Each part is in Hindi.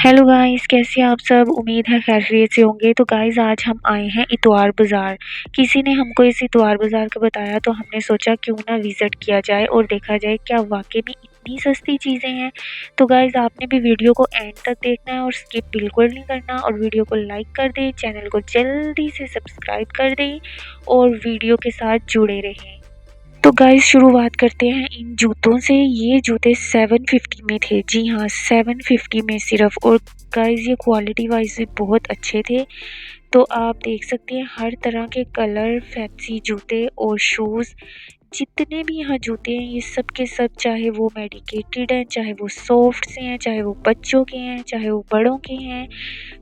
हेलो गाइस, कैसे हैं आप सब। उम्मीद है खैरियत से होंगे। तो गाइस आज हम आए हैं इतवार बाज़ार। किसी ने हमको इस इतवार बाज़ार का बताया तो हमने सोचा क्यों ना विज़िट किया जाए और देखा जाए क्या वाकई में इतनी सस्ती चीज़ें हैं। तो गाइस आपने भी वीडियो को एंड तक देखना है और स्किप बिल्कुल नहीं करना, और वीडियो को लाइक कर दें, चैनल को जल्दी से सब्सक्राइब कर दें और वीडियो के साथ जुड़े रहें। तो गाइस शुरुआत करते हैं इन जूतों से। ये जूते 750 में थे। जी हाँ, 750 में सिर्फ। और गाइस ये क्वालिटी वाइज भी बहुत अच्छे थे। तो आप देख सकते हैं हर तरह के कलर, फैंसी जूते और शूज़, जितने भी यहाँ जूते हैं ये सब के सब, चाहे वो मेडिकेटेड हैं, चाहे वो सॉफ्ट से हैं, चाहे वो बच्चों के हैं, चाहे वो बड़ों के हैं।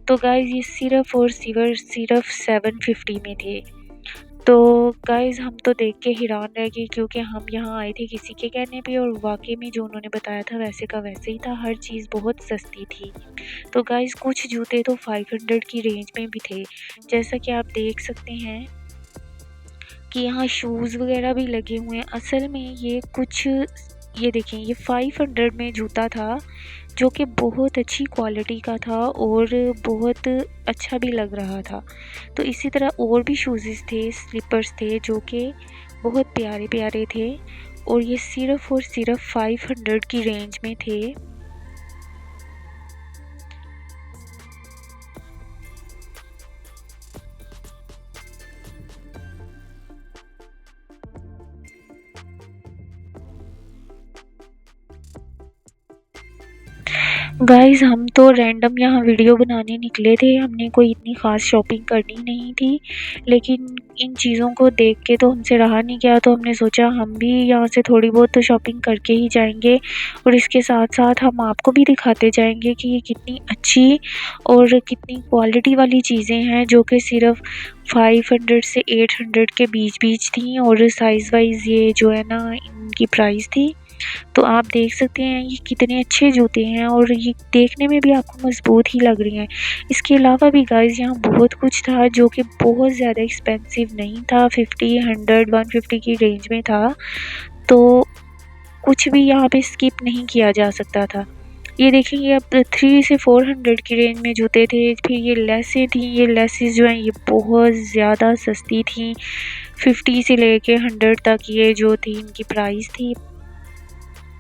तो गाइस ये सिर्फ और सिर्फ 750 में थे। तो गाइज़ हम तो देख के हैरान रह गए, क्योंकि हम यहाँ आए थे किसी के कहने पे और वाक़ई में जो उन्होंने बताया था वैसे का वैसे ही था। हर चीज़ बहुत सस्ती थी। तो गाइज़ कुछ जूते तो 500 की रेंज में भी थे। जैसा कि आप देख सकते हैं कि यहाँ शूज़ वगैरह भी लगे हुए हैं। असल में ये देखें, ये 500 में जूता था जो कि बहुत अच्छी क्वालिटी का था और बहुत अच्छा भी लग रहा था। तो इसी तरह और भी शूज़ेस थे, स्लीपर्स थे जो कि बहुत प्यारे प्यारे थे, और ये सिर्फ़ और सिर्फ 500 की रेंज में थे। गाइज़ हम तो रैंडम यहाँ वीडियो बनाने निकले थे, हमने कोई इतनी ख़ास शॉपिंग करनी नहीं थी, लेकिन इन चीज़ों को देख के तो हमसे रहा नहीं गया। तो हमने सोचा हम भी यहाँ से थोड़ी बहुत तो शॉपिंग करके ही जाएंगे, और इसके साथ साथ हम आपको भी दिखाते जाएंगे कि ये कितनी अच्छी और कितनी क्वालिटी वाली चीज़ें हैं, जो कि सिर्फ 500 से 800 के बीच बीच थी, और साइज़ वाइज ये जो है ना इनकी प्राइस थी। तो आप देख सकते हैं ये कितने अच्छे जूते हैं, और ये देखने में भी आपको मज़बूत ही लग रही हैं। इसके अलावा भी गाइज़ यहाँ बहुत कुछ था जो कि बहुत ज़्यादा एक्सपेंसिव नहीं था, 50, 100, 150 की रेंज में था। तो कुछ भी यहाँ पे स्किप नहीं किया जा सकता था। ये देखें, ये अब 3 से 400 की रेंज में जूते थे। फिर ये लेसें थी, ये लेसेस जो हैं ये बहुत ज़्यादा सस्ती थी, 50 से लेके 100 तक ये जो थी इनकी प्राइस थी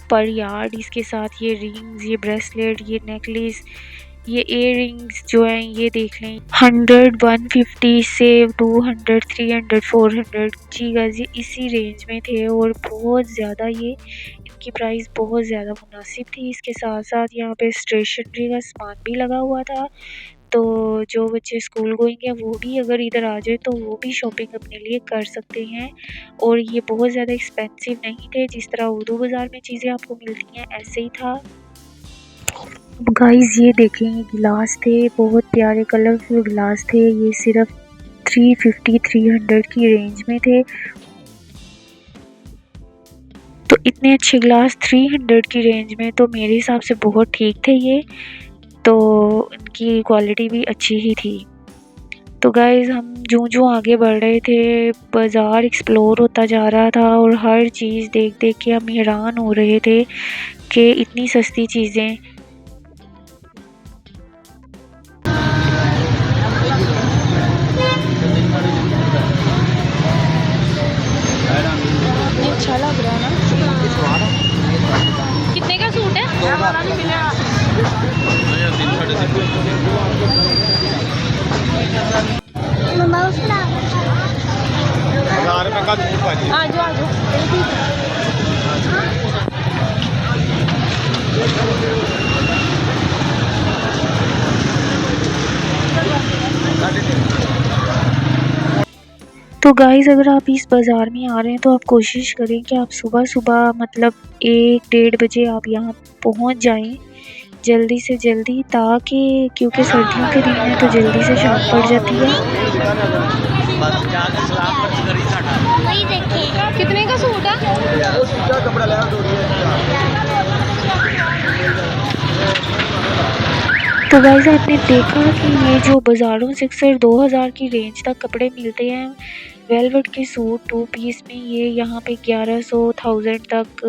पर यार्ड। इसके साथ ये रिंग्स, ये ब्रेसलेट, ये नेकलेस, ये इयर रिंग्स जो हैं ये देख लें 100, 150 से 200, 300, 400। जी गाइस ये इसी रेंज में थे, और बहुत ज़्यादा ये इनकी प्राइस बहुत ज़्यादा मुनासिब थी। इसके साथ साथ यहाँ पे स्टेशनरी का सामान भी लगा हुआ था। तो जो बच्चे स्कूल गोइंग हैं वो भी अगर इधर आ जाए तो वो भी शॉपिंग अपने लिए कर सकते हैं, और ये बहुत ज़्यादा एक्सपेंसिव नहीं थे। जिस तरह उर्दू बाज़ार में चीज़ें आपको मिलती हैं ऐसे ही था। गाइस ये देखें, ये गिलास थे, बहुत प्यारे कलरफुल गिलास थे। ये सिर्फ 350, 300 की रेंज में थे। तो इतने अच्छे गिलास 300 की रेंज में तो मेरे हिसाब से बहुत ठीक थे ये। तो इनकी क्वालिटी भी अच्छी ही थी। तो गाइज़ हम जो आगे बढ़ रहे थे, बाज़ार एक्सप्लोर होता जा रहा था, और हर चीज़ देख देख के हम हैरान हो रहे थे कि इतनी सस्ती चीज़ें। अच्छा लग रहा है ना। कितने का सूट है? आ जाओ आ जाओ। तो गाइज़ अगर आप इस बाज़ार में आ रहे हैं तो आप कोशिश करें कि आप सुबह मतलब 1-1:30 बजे आप यहाँ पहुँच जाएं जल्दी से जल्दी, ताकि क्योंकि सर्दियों के दिन में तो जल्दी से शाम पड़ जाती है। कितने का सूट है? तो गाइज़ आपने देखा कि ये जो बाज़ारों से अक्सर 2000 की रेंज तक कपड़े मिलते हैं, वेलवेट के सूट 2 पीस में ये यहाँ पे 1100 तक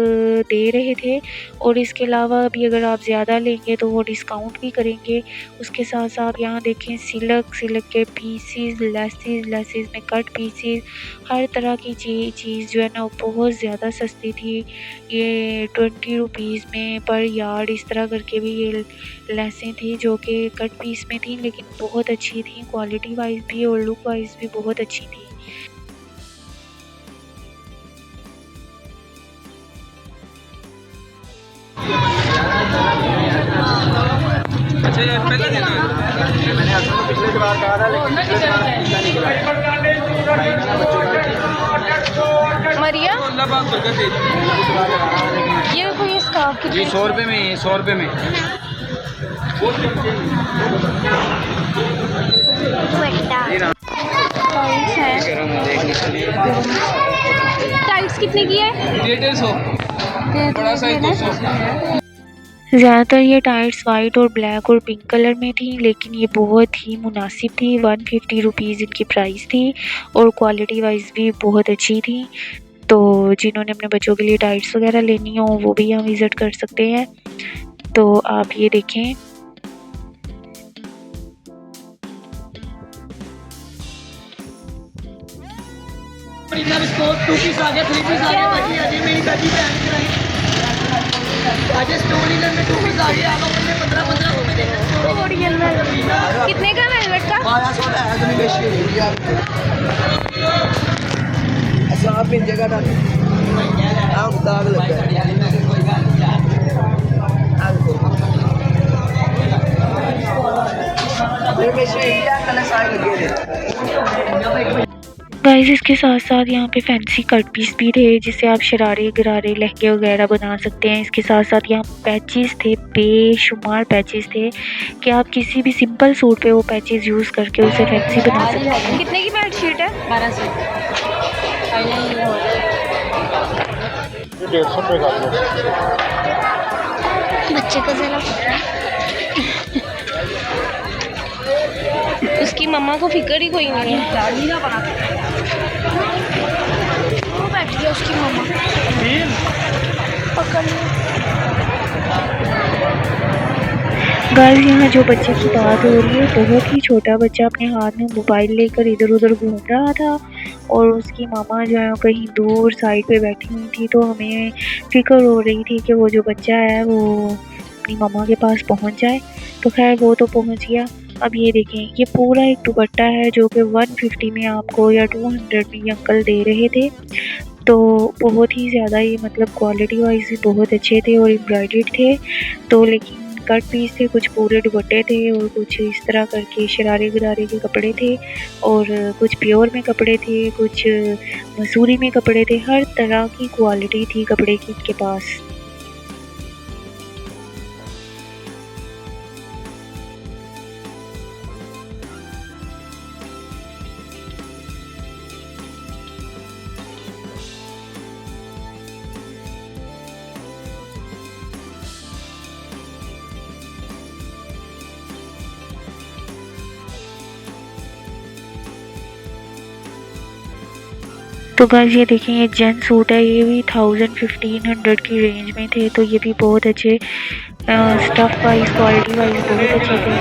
दे रहे थे। और इसके अलावा अभी अगर आप ज़्यादा लेंगे तो वो डिस्काउंट भी करेंगे। उसके साथ साथ यहाँ देखें सिल्क के पीसीज, लेसेस में कट पीसीज, हर तरह की चीज़ जो है ना वो बहुत ज़्यादा सस्ती थी। ये 20 रुपीज़ में पर यार्ड इस तरह करके भी ये लेसें थी जो कि कट पीस में थी, लेकिन बहुत अच्छी थी, क्वालिटी वाइज भी और लुक वाइज भी बहुत अच्छी थी। अच्छा यार पहले देना मैंने आपको पिछले बार कहा था लेकिन मरिया ये कोई स्कार्फ की 100 रुपये में, 100 रुपये में टाइट्स कितने की है? 150 बड़ा साइज 200। ज़्यादातर ये टाइट्स वाइट और ब्लैक और पिंक कलर में थी, लेकिन ये बहुत ही मुनासिब थी। 150 रुपीज़ इनकी प्राइस थी और क्वालिटी वाइज भी बहुत अच्छी थी। तो जिन्होंने अपने बच्चों के लिए टाइट्स वगैरह लेनी हो वो भी यहाँ विज़िट कर सकते हैं। तो आप ये देखें। कितने का वेलवेट का? मिल जाएगा दाग गाइस इसके साथ साथ यहाँ पे फैंसी कट पीस भी थे जिससे आप शरारे गरारे लहंगे वगैरह बना सकते हैं। इसके साथ साथ यहाँ पैचेस थे, बेशुमार पैचेस थे कि आप किसी भी सिंपल सूट पे वो पैचेस यूज़ करके उसे फैंसी बना सकते हैं। कितने की बेडशीट है? 1200। 150 रुपये का बच्चे को जरा उसकी मम्मा को फिक्र ही कोई नहीं है। वो बैठ गया उसकी मम्मा पकड़ गाइस यहाँ जो बच्चे की बात हो रही है, बहुत ही छोटा बच्चा अपने हाथ में मोबाइल लेकर इधर उधर घूम रहा था और उसकी मामा जो है कहीं दूर साइड पे बैठी हुई थी। तो हमें फिक्र हो रही थी कि वो जो बच्चा है वो अपनी मामा के पास पहुंच जाए। तो खैर वो तो पहुंच गया। अब ये देखें, ये पूरा एक दुपट्टा है जो कि 150 में आपको या 200 में ये अंकल दे रहे थे। तो बहुत ही ज़्यादा ये मतलब क्वालिटी वाइज भी बहुत अच्छे थे और एम्ब्रॉयडर्ड थे। तो लेकिन कट पीस थे, कुछ पूरे दुपट्टे थे और कुछ इस तरह करके शरारे गरारे के कपड़े थे और कुछ प्योर में कपड़े थे, कुछ मसूरी में कपड़े थे। हर तरह की क्वालिटी थी कपड़े की इनके पास। तो गाइस ये देखें, ये जेंट सूट है, ये भी 1000-1500 की रेंज में थे। तो ये भी बहुत अच्छे स्टफ वाइज क्वालिटी वाइज बहुत अच्छे थे।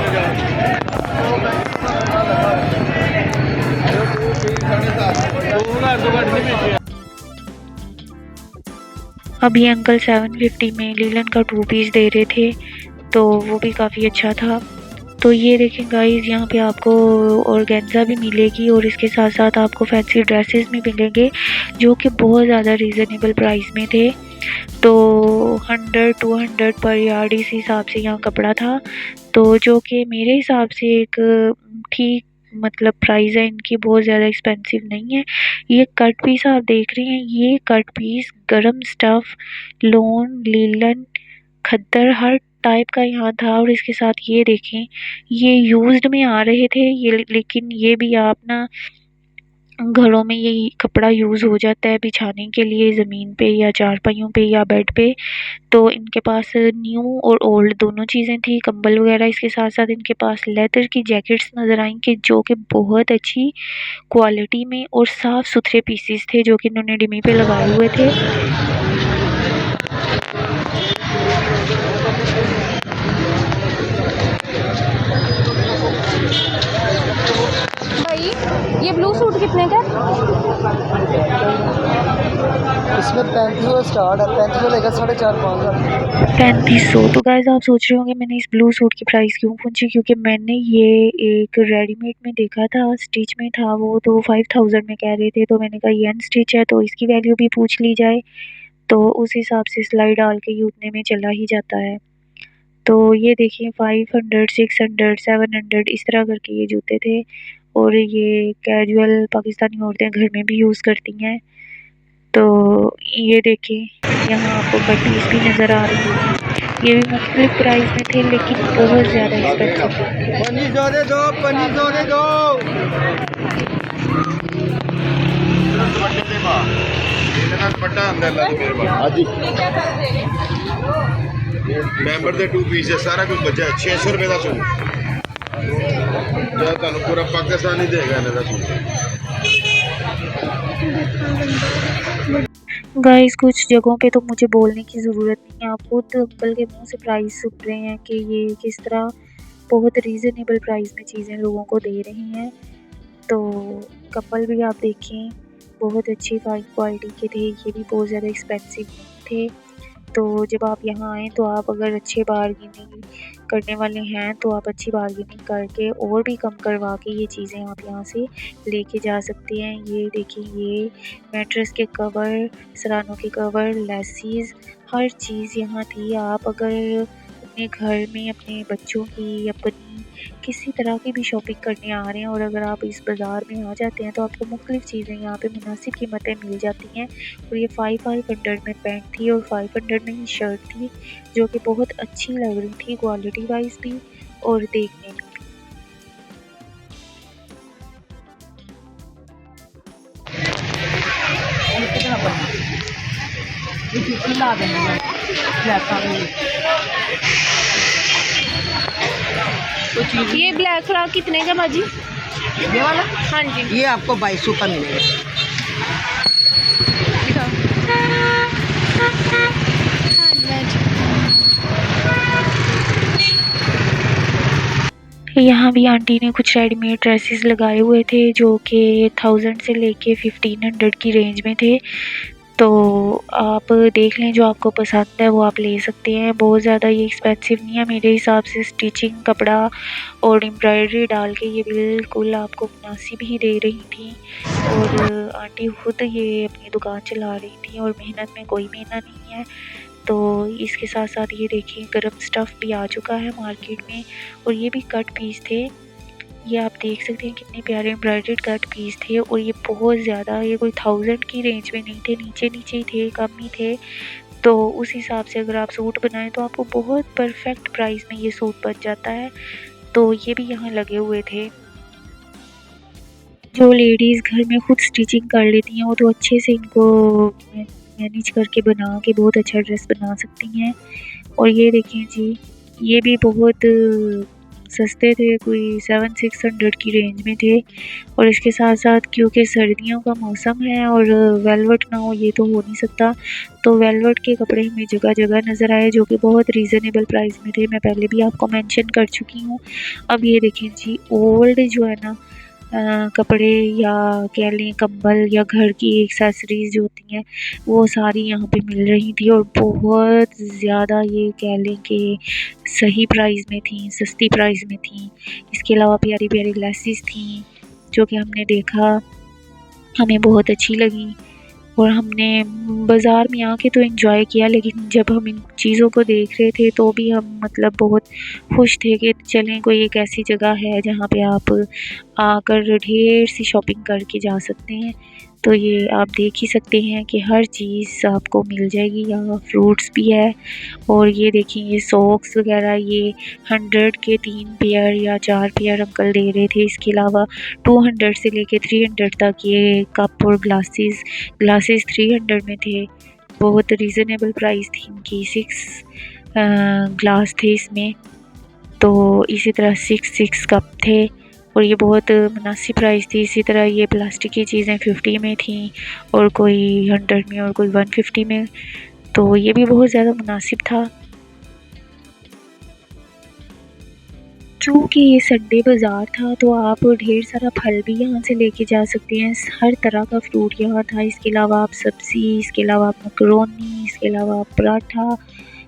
अब ये अंकल 750 में लीलन का 2 पीस दे रहे थे, तो वो भी काफ़ी अच्छा था। तो ये देखें गाइस, यहाँ पे आपको ऑर्गेन्जा भी मिलेगी और इसके साथ साथ आपको फैंसी ड्रेसेस भी मिलेंगे जो कि बहुत ज़्यादा रीज़नेबल प्राइस में थे। तो 100-200 पर यार्ड इस हिसाब से यहाँ कपड़ा था। तो जो कि मेरे हिसाब से एक ठीक मतलब प्राइस है इनकी, बहुत ज़्यादा एक्सपेंसिव नहीं है। ये कट पीस आप देख रहे हैं, ये कट पीस गरम स्टफ, लॉन, लीलन, खद्दर हर टाइप का यहाँ था। और इसके साथ ये देखें, ये यूज्ड में आ रहे थे ये, लेकिन ये भी आप ना घरों में यही कपड़ा यूज़ हो जाता है बिछाने के लिए, ज़मीन पे या चारपाइयों पे या बेड पे। तो इनके पास न्यू और ओल्ड दोनों चीज़ें थी, कंबल वगैरह। इसके साथ-साथ इनके पास लेदर की जैकेट्स नज़र आई कि जो कि बहुत अच्छी क्वालिटी में और साफ़-सुथरे पीसेस थे जो कि इन्होंने डिमी पे लगाए हुए थे। भाई ये ब्लू सूट कितने का है? इसमें 3500 स्टार्ट है, 3500 लेकर 4,500 3500। तो गाइस आप सोच रहे होंगे मैंने इस ब्लू सूट की प्राइस क्यों पूछी, क्योंकि मैंने ये एक रेडीमेड में देखा था, स्टिच में था वो, तो 5000 में कह रहे थे। तो मैंने कहा ये अनस्टिच है तो इसकी वैल्यू भी पूछ ली जाए। तो उस हिसाब से सिलाई डाल के ये उतने में चला ही जाता है। तो ये देखिए 500, 600, 700 इस तरह करके ये जूते थे। और ये कैजुअल पाकिस्तानी औरतें घर में भी यूज़ करती हैं। तो ये देखिए यहाँ आपको बटीज भी नज़र आ रही है, ये भी मुख्तलिफ प्राइस में थे लेकिन बहुत ज़्यादा एक्सपेंसिव थे। ਮੈਂਬਰ ਦੇ 2 ਪੀਸ ਹੈ, ਸਾਰਾ ਕੁਝ ਬਚਿਆ 600 ਰੁਪਏ ਦਾ ਸੂਟ ਜਿਹੜਾ ਤੁਹਾਨੂੰ ਪੂਰਾ ਪਾਕਿਸਤਾਨੀ ਦੇਗਾ ਇਹਨਾਂ ਦਾ ਸੂਟ। गाइस कुछ जगहों पे तो मुझे बोलने की ज़रूरत नहीं है, आप खुद अंकल के मुंह से प्राइस सुन रहे हैं कि ये किस तरह बहुत रीज़नेबल प्राइस में चीज़ें लोगों को दे रही हैं। तो कपल भी आप देखें बहुत अच्छी फाइन क्वालिटी के थे, ये भी बहुत ज़्यादा एक्सपेंसिव थे। तो जब आप यहाँ आएँ तो आप अगर अच्छे बार्गेनिंग करने वाले हैं तो आप अच्छी बार्गेनिंग करके और भी कम करवा के ये चीज़ें आप यहाँ से लेके जा सकते हैं। ये देखिए ये मैट्रेस के कवर, सरानों के कवर, लेसीज़, हर चीज़ यहाँ थी। आप अगर अपने घर में अपने बच्चों की, अपनी किसी तरह की भी शॉपिंग करने आ रहे हैं और अगर आप इस बाज़ार में आ जाते हैं तो आपको मुख्तलिफ चीज़ें यहाँ पे मुनासिब कीमतें मिल जाती हैं। और ये 500 में पैंट थी और 500 में ही शर्ट थी जो कि बहुत अच्छी लग रही थी क्वालिटी वाइज भी और देखने में भी। ये ब्लैक फ्रॉक कितने का बाजी? ये वाला हाँ जी। ये आपको 2200 का मिलेगा। यहाँ भी आंटी ने कुछ रेडीमेड ड्रेसेस लगाए हुए थे जो कि 1000 से लेके 1500 की रेंज में थे। तो आप देख लें, जो आपको पसंद है वो आप ले सकते हैं। बहुत ज़्यादा ये एक्सपेंसिव नहीं है मेरे हिसाब से। स्टिचिंग कपड़ा और एम्ब्रॉयडरी डाल के ये बिल्कुल आपको मुनासिब ही दे रही थी। और आंटी खुद ये अपनी दुकान चला रही थी और मेहनत में कोई मेहनत नहीं है। तो इसके साथ साथ ये देखिए गर्म स्टफ़ भी आ चुका है मार्केट में और ये भी कट पीस थे। ये आप देख सकते हैं कितने प्यारे एम्ब्रॉयडर्ड कट पीस थे और ये बहुत ज़्यादा, ये कोई 1000 की रेंज में नहीं थे, नीचे नीचे ही थे, कम ही थे। तो उस हिसाब से अगर आप सूट बनाएं तो आपको बहुत परफेक्ट प्राइस में ये सूट बच जाता है। तो ये भी यहाँ लगे हुए थे। जो लेडीज़ घर में खुद स्टिचिंग कर लेती हैं वो तो अच्छे से इनको मैनेज करके बना के बहुत अच्छा ड्रेस बना सकती हैं। और ये देखें जी, ये भी बहुत सस्ते थे, कोई 700-600 की रेंज में थे। और इसके साथ साथ क्योंकि सर्दियों का मौसम है और वेलवेट ना हो ये तो हो नहीं सकता, तो वेलवेट के कपड़े हमें जगह जगह नज़र आए जो कि बहुत रीज़नेबल प्राइस में थे। मैं पहले भी आपको मेंशन कर चुकी हूँ। अब ये देखें जी, ओल्ड जो है ना कपड़े या कह लें कंबल या घर की एक्सेसरीज़ जो होती हैं वो सारी यहाँ पे मिल रही थी और बहुत ज़्यादा ये कह लें कि सही प्राइस में थी, सस्ती प्राइस में थी। इसके अलावा प्यारी प्यारी लेसेस थी जो कि हमने देखा, हमें बहुत अच्छी लगी और हमने बाज़ार में आके तो एंजॉय किया। लेकिन जब हम इन चीज़ों को देख रहे थे तो भी हम मतलब बहुत खुश थे कि चलें कोई एक ऐसी जगह है जहाँ पे आप आकर ढेर सी शॉपिंग करके जा सकते हैं। तो ये आप देख ही सकते हैं कि हर चीज़ आपको मिल जाएगी यहाँ। फ्रूट्स भी है और ये देखिए ये सॉक्स वगैरह ये 100 के 3 पेयर या 4 पेयर अंकल दे रहे थे। इसके अलावा 200 से लेके 300 तक ये कप और ग्लासेस 300 में थे। बहुत रीज़नेबल प्राइस थी इनकी। 6 ग्लास थे इसमें, तो इसी तरह 6 कप थे और ये बहुत मुनासिब प्राइस थी। इसी तरह ये प्लास्टिक की चीज़ें 50 में थी और कोई 100 में और कोई 150 में, तो ये भी बहुत ज़्यादा मुनासिब था। चूँकि ये संडे बाज़ार था तो आप ढेर सारा फल भी यहाँ से लेके जा सकते हैं। हर तरह का फ्रूट यहाँ था। इसके अलावा आप सब्ज़ी, इसके अलावा आप मकरोनी, इसके अलावा आप पराठा,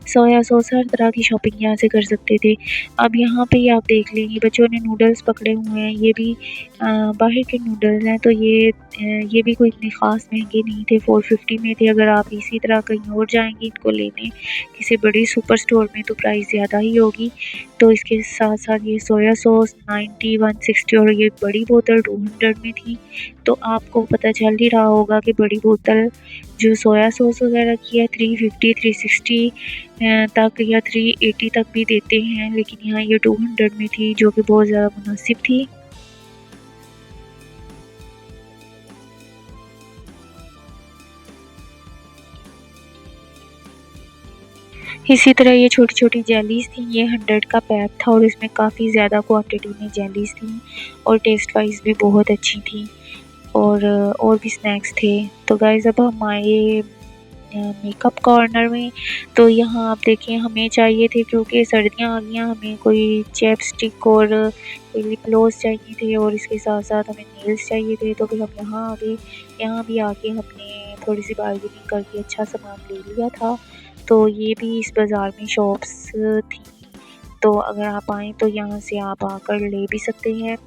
सोया सॉस, हर तरह की शॉपिंग यहाँ से कर सकते थे। अब यहाँ पे ही आप देख लेंगे बच्चों ने नूडल्स पकड़े हुए हैं। ये भी बाहर के नूडल्स हैं, तो ये भी कोई इतने ख़ास महंगे नहीं थे, 450 में थे। अगर आप इसी तरह कहीं और जाएंगे इनको लेने किसी बड़ी सुपर स्टोर में तो प्राइस ज़्यादा ही होगी। तो इसके साथ साथ ये सोया सॉस 90, 160 और ये बड़ी बोतल 200 में थी। तो आपको पता चल ही रहा होगा कि बड़ी बोतल जो सोया सॉस वगैरह की है 350, 360 तक या 380 तक भी देते हैं, लेकिन यहाँ ये 200 में थी, जो कि बहुत ज़्यादा मुनासिब थी। इसी तरह ये छोटी छोटी जेलीज़ थी। ये 100 का पैक था और इसमें काफ़ी ज़्यादा क्वांटिटी में जेलीज़ थी और टेस्ट वाइज भी बहुत अच्छी थी। और भी स्नैक्स थे। तो गाइस अब हम आए मेकअप कॉर्नर में। तो यहाँ आप देखें हमें चाहिए थे, क्योंकि सर्दियाँ आ गई, हमें कोई चैपस्टिक और कोई लिप ग्लॉस चाहिए थे और इसके साथ साथ हमें नेल्स चाहिए थे। तो फिर हम यहाँ आ गए। यहाँ भी आके हमने थोड़ी सी बार्गेनिंग करके अच्छा सामान ले लिया था। तो ये भी इस बाज़ार में शॉप्स थी, तो अगर आप आएँ तो यहाँ से आप आकर ले भी सकते हैं।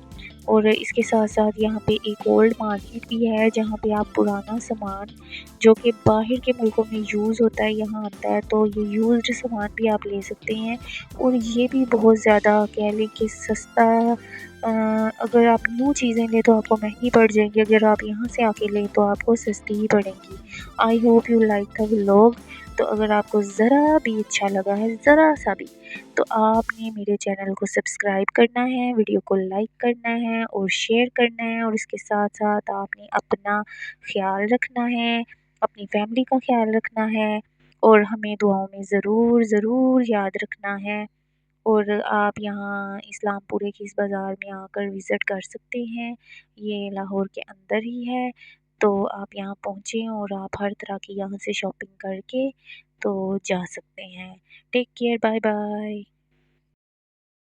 और इसके साथ साथ यहाँ पे एक ओल्ड मार्केट भी है, जहाँ पे आप पुराना सामान जो कि बाहर के मुल्कों में यूज़ होता है यहाँ आता है, तो ये यूज्ड सामान भी आप ले सकते हैं। और ये भी बहुत ज़्यादा कह लें कि सस्ता। अगर आप न्यू चीज़ें लें तो आपको महंगी पड़ जाएंगी, अगर आप यहाँ से आके लें तो आपको सस्ती ही पड़ेंगी। I hope you like the vlog. तो अगर आपको ज़रा भी अच्छा लगा है, ज़रा सा भी, तो आपने मेरे चैनल को सब्सक्राइब करना है, वीडियो को लाइक करना है और शेयर करना है। और इसके साथ साथ आपने अपना ख्याल रखना है, अपनी फैमिली का ख्याल रखना है और हमें दुआओं में ज़रूर ज़रूर याद रखना है। और आप यहाँ इस्लामपुरे की इस बाज़ार में आकर विज़िट कर सकते हैं। ये लाहौर के अंदर ही है, तो आप यहाँ पहुँचें और आप हर तरह की यहाँ से शॉपिंग करके तो जा सकते हैं। Take care, bye bye.